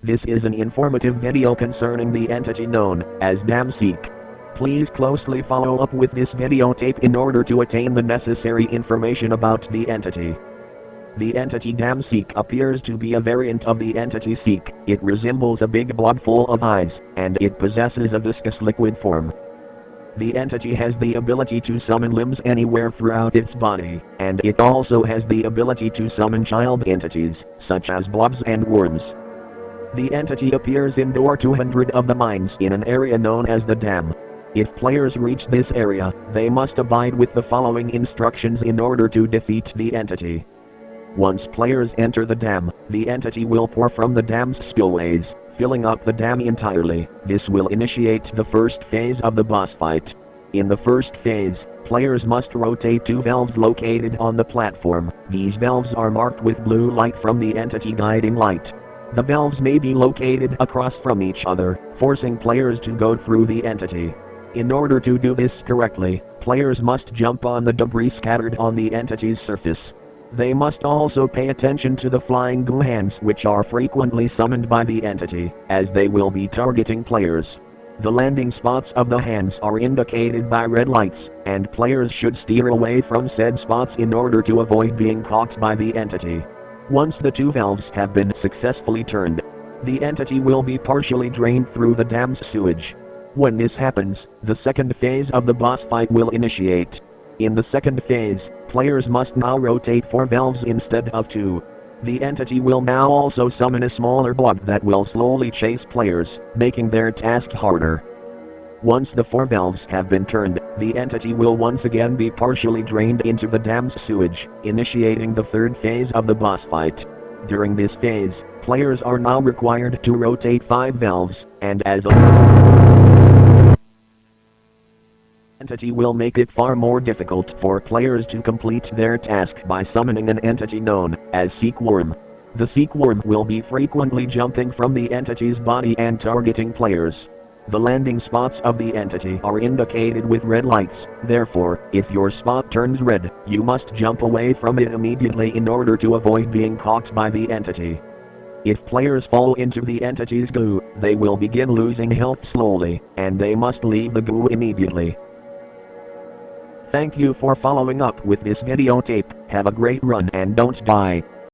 This is an informative video concerning the entity known as damseek. Please closely follow up with this videotape in order to attain the necessary information about the entity. The entity damseek appears to be a variant of the entity seek. It resembles a big blob full of eyes, and it possesses a viscous liquid form. The entity has the ability to summon limbs anywhere throughout its body, and it also has the ability to summon child entities, such as blobs and worms. The entity appears in door 200 of the mines in an area known as the dam. If players reach this area, they must abide with the following instructions in order to defeat the entity. Once players enter the dam, the entity will pour from the dam's spillways, filling up the dam entirely. This will initiate the first phase of the boss fight. In the first phase, players must rotate two valves located on the platform. These valves are marked with blue light from the entity guiding light. The valves may be located across from each other, forcing players to go through the entity. In order to do this correctly, players must jump on the debris scattered on the entity's surface. They must also pay attention to the flying goo hands, which are frequently summoned by the entity, as they will be targeting players. The landing spots of the hands are indicated by red lights, and players should steer away from said spots in order to avoid being caught by the entity. Once the two valves have been successfully turned, the entity will be partially drained through the dam's sewage. When this happens, the second phase of the boss fight will initiate. In the second phase, players must now rotate 4 valves instead of 2. The entity will now also summon a smaller blob that will slowly chase players, making their task harder. Once the 4 valves have been turned, the entity will once again be partially drained into the dam's sewage, initiating the third phase of the boss fight. During this phase, players are now required to rotate 5 valves, and as a entity will make it far more difficult for players to complete their task by summoning an entity known as seek worm. The seek worm will be frequently jumping from the entity's body and targeting players. The landing spots of the entity are indicated with red lights. Therefore, if your spot turns red, you must jump away from it immediately in order to avoid being caught by the entity. If players fall into the entity's goo, they will begin losing health slowly, and they must leave the goo immediately. Thank you for following up with this videotape. Have a great run and don't die.